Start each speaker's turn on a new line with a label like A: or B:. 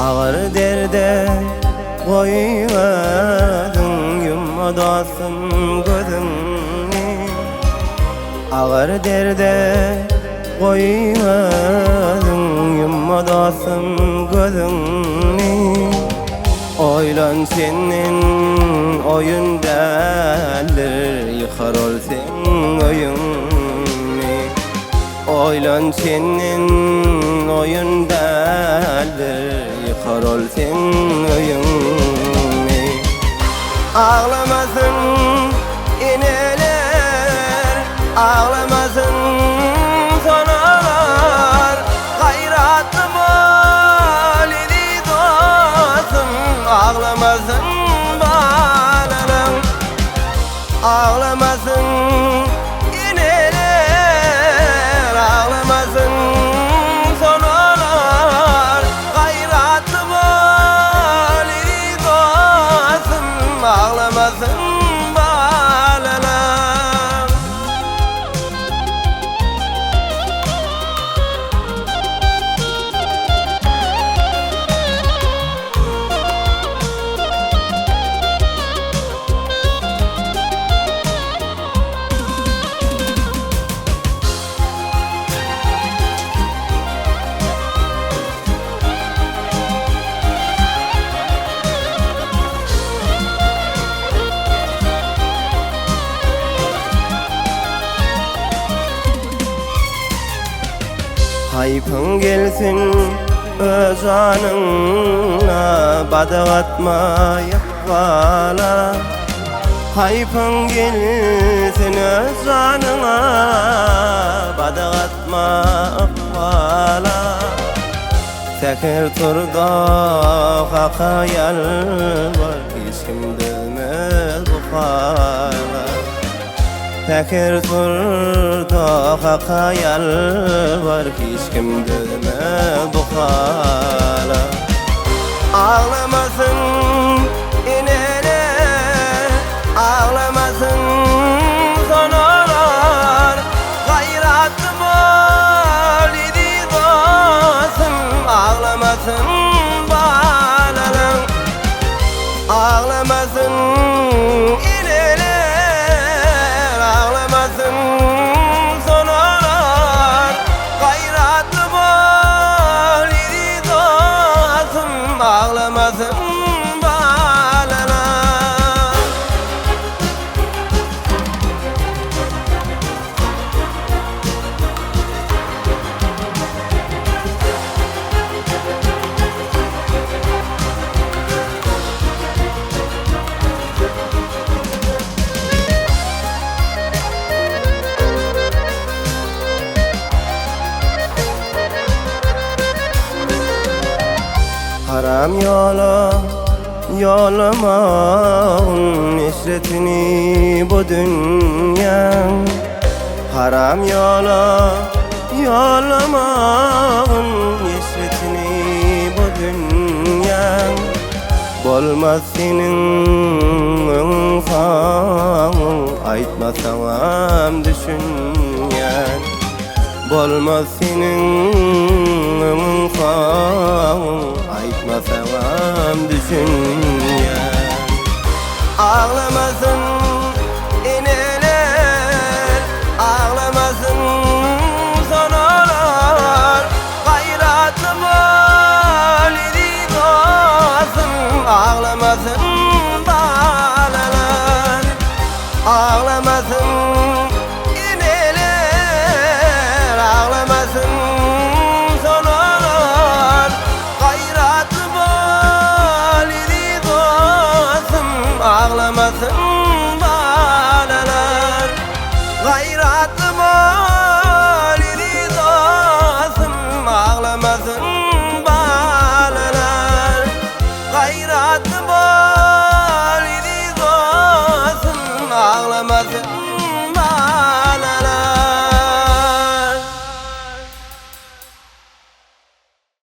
A: Ağır derde koymadın, yummadasın gözünü. Ağır derde koymadın, yummadasın gözünü. Oylan senin oyun derler, yıkar ol sen oyunu. Oylan senin oyun derler, yıkar ol sen oyunu. Ağlamasın ineler, ağlamasın sonalar. Gayratlı validi dostum, ağlamasın balalar. Ağlamasın ineler, ağlamasın sonalar. Gayratlı validi dostum, ağlamasın balalar. Haypın gelsin öz anına, badak atma yakvala. Haypın gelsin öz anına, badak atma yakvala. Tekir turda hakayal var, hiç kim dövmez bu hala. Tekir turda hakayal var, hiç kim dövmez bu hala. Ağlamasın ineler, ağlamasın sonalar. Gayratlı validi dostum, ağlamasın balalar. Ağlamasın ineler, ağlamasın sonalar. Gayratlı validi dostum, ağlamasın balalar. Haram yola yolamağın işretini bu dünya. Haram yola yolamağın işretini bu dünya. Bolmaz senin ınsağın, aytmasam düşünyen. Bolmaz senin ınsağın, aytmasam düşünyen. Ağlamasın ineler, ağlamasın sonalar. Gayratlı validi dostum, ağlamasın balalar. Ağlamasın ineler, ağlamasın sonalar. Gayratlı validi dostum, ağlamasın balalar. Gayratlı validi dostum, ağlamasın balalar. Gayratlı